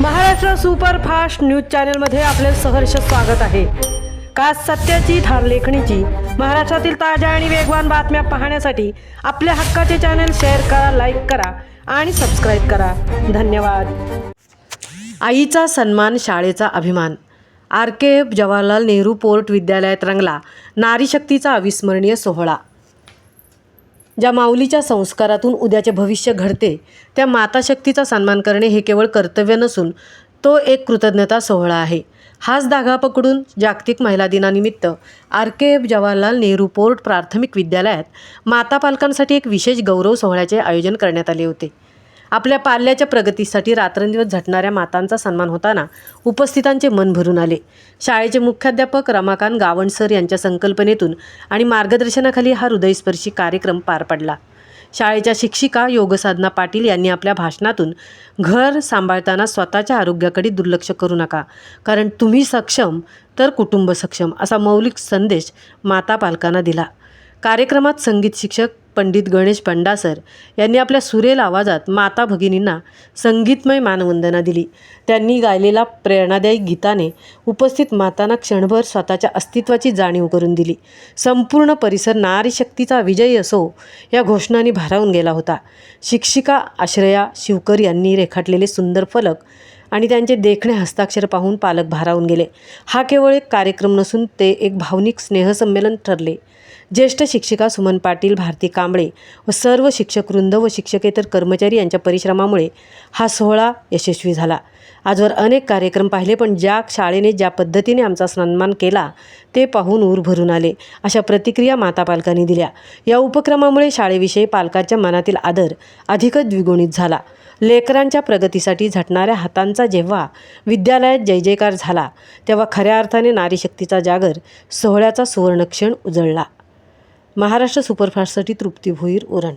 Maharashtra superfast news चॅनलमध्ये आपले सहर्ष स्वागत आहे। खास सत्याची थार लेखणीची महाराष्ट्रातील ताज्या आणि वेगवान बातम्या पाहण्यासाठी आपल्या हक्काचे चॅनल शेअर करा, लाईक करा आणि सबस्क्राईब करा। धन्यवाद। आईचा सन्मान, शाळेचा अभिमान। RKF जवाहरलाल नेहरू पोर्ट विद्यालयात रंगला नारी शक्तीचा अविस्मरणीय सोहळा। ज्या माऊलीच्या संस्कारातून उद्याचे भविष्य घडते त्या माता शक्तीचा सन्मान करणे हे केवळ कर्तव्य नसून तो एक कृतज्ञता सोहळा आहे। हाच धागा पकडून जागतिक महिला दिनानिमित्त RKF जवाहरलाल नेहरू पोर्ट प्राथमिक विद्यालयात माता पालकांसाठी एक विशेष गौरव सोहळ्याचे आयोजन करण्यात आले होते। आपल्या पाल्याच्या प्रगतीसाठी रात्रंदिवस झटणाऱ्या मातांचा सन्मान होताना उपस्थितांचे मन भरून आले। शाळेचे मुख्याध्यापक रमाकांत गावंड सर यांच्या संकल्पनेतून आणि मार्गदर्शनाखाली हा हृदयस्पर्शी कार्यक्रम पार पडला। शाळेच्या शिक्षिका योगसाधना पाटील यांनी आपल्या भाषणातून घर सांभाळताना स्वतःच्या आरोग्याकडे दुर्लक्ष करू नका, कारण तुम्ही सक्षम तर कुटुंब सक्षम असा मौलिक संदेश माता पालकांना दिला। कार्यक्रमात संगीत शिक्षक पंडित गणेश पंडासर यांनी आपल्या सुरेल आवाजात माता भगिनींना संगीतमय मानवंदना दिली। त्यांनी गायलेल्या प्रेरणादायी गीताने उपस्थित मातांना क्षणभर स्वतःच्या अस्तित्वाची जाणीव करून दिली। संपूर्ण परिसर नारी शक्तीचा विजय असो या घोषणांनी भारावून गेला होता। शिक्षिका आश्रया शिवकर यांनी रेखाटलेले सुंदर फलक आणि त्यांचे देखणे हस्ताक्षर पाहून पालक भारावून गेले। हा केवळ एक कार्यक्रम नसून ते एक भावनिक स्नेहसंमेलन ठरले। ज्येष्ठ शिक्षिका सुमन पाटील, भारती कांबळे व सर्व शिक्षकवृंद व शिक्षकेतर कर्मचारी यांच्या परिश्रमामुळे हा सोहळा यशस्वी झाला। आजवर अनेक कार्यक्रम पाहिले, पण ज्या शाळेने ज्या पद्धतीने आमचा सन्मान केला ते पाहून ऊर भरून आले, अशा प्रतिक्रिया माता पालकांनी दिल्या। या उपक्रमामुळे शाळेविषयी पालकांच्या मनातील आदर अधिकच द्विगुणित झाला। लेकरांच्या प्रगतीसाठी झटणाऱ्या हातांचा जेव्हा विद्यालयात जय जयकार झाला तेव्हा खऱ्या अर्थाने नारी शक्तीचा जागर सोहळ्याचा सुवर्णक्षण उजळला। महाराष्ट्र सुपरफास्टसाठी तृप्ती भोईर, उरण।